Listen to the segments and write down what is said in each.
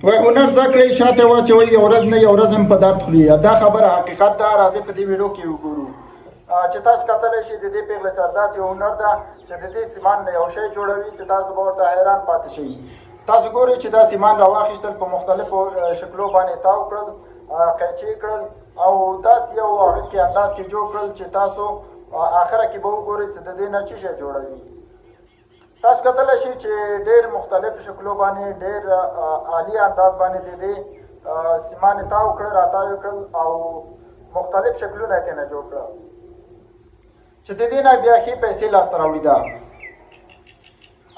وای هنر زده کړئ شاته واچوئ یو ورځ نه یو ورځ هم په درد خوري دا خبره حقیقت ده راځئ په دې ویډیو کې وګورو چې تاسو کتلی شئ د دې پیغلې سر داسې یو هنر ده چې د دې سیمان نه یو شی جوړوي چې تاسو به ورته حیران پاتې شئ تاسو ګورئ چې دا سیمان راواخیستل په مختلفو شکلو باندې تاو کړل قیچې کړل او داسې یو هغه کې انداز کې جوړ کړل چې تاسو آخره کې به وګورئ چې د دې نه څه شی جوړوي تاسو کتلی شئ چې ډېر مختلف شکلو باندې ډېر عالی انداز باندې د دې سیمان تاو کړل راتاو کړل او مختلف شکلونه یې نه جوړ کړل چې د دې نه بیا ښې پیسې لاسته راوړي ده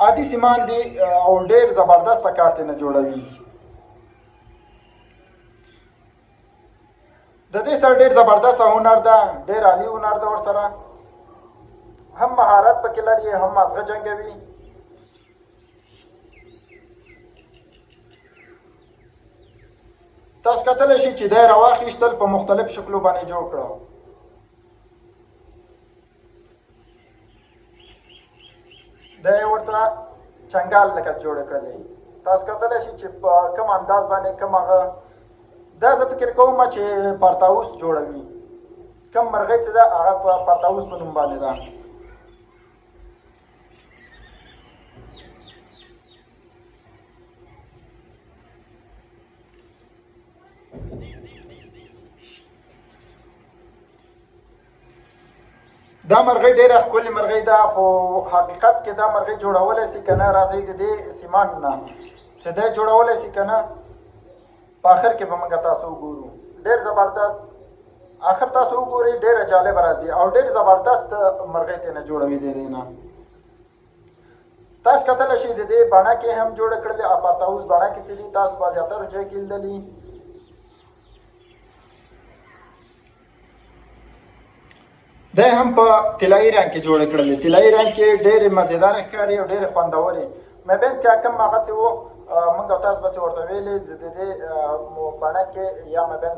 عادي سیمان دی او ډېر زبردسته کار ترې نه جوړوي د دې سره ډېر زبردسته هنر ده ډېر عالي هنر ده ورسره هم مهارت پکې لري هم مازغه جنګوي تاسو کتلی شئ چې دا یې راواخیستل په مختلف شکلو باندې جوړ کړه دا یې ورته چنګال لکه جوړه کړلی تاسو کتلی شئ چې په کوم انداز باندې کوم هغه دا زه فکر کوم چې پرتاوس جوړوي کوم مرغۍ چې ده هغه په پرتاوس په نوم باندې ده دا مرغۍ ډېره ښکلې مرغۍ ده خو حقیقت کې دا مرغۍ جوړولی سي که نه راځئ د دې سیمان نه چې دی جوړولی سي که نه په آخر کې به موږ تاسو وګورو ډېر زبردست آخر تاسو وګورئ ډېره جالبه راځي او ډېر زبردست مرغۍ ترې نه جوړوي د دې نه تاسو کتلی شئ د دې بڼه کې هم جوړه کړلې پرتاوس بڼه کې چې دي تاسو په زیاترو ځای کې لیدلي دا هم په طلایي رنګ کې جوړه کړلې طلایي رنګ کې ډېرې مزېداره ښکاري او ډېرې خوندورې مابین کې کوم هغه چې و موږ او تاسو به چې ورته ویلې د دې بڼه کې یا مابین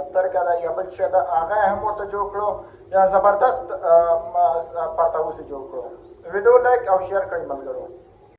سترګه ده یا بل شی ده هغه هم ورته جوړ کړو یا زبردست پرتاوس یې جوړ کړو ویډیو لایک او شیر کړئ ملګرو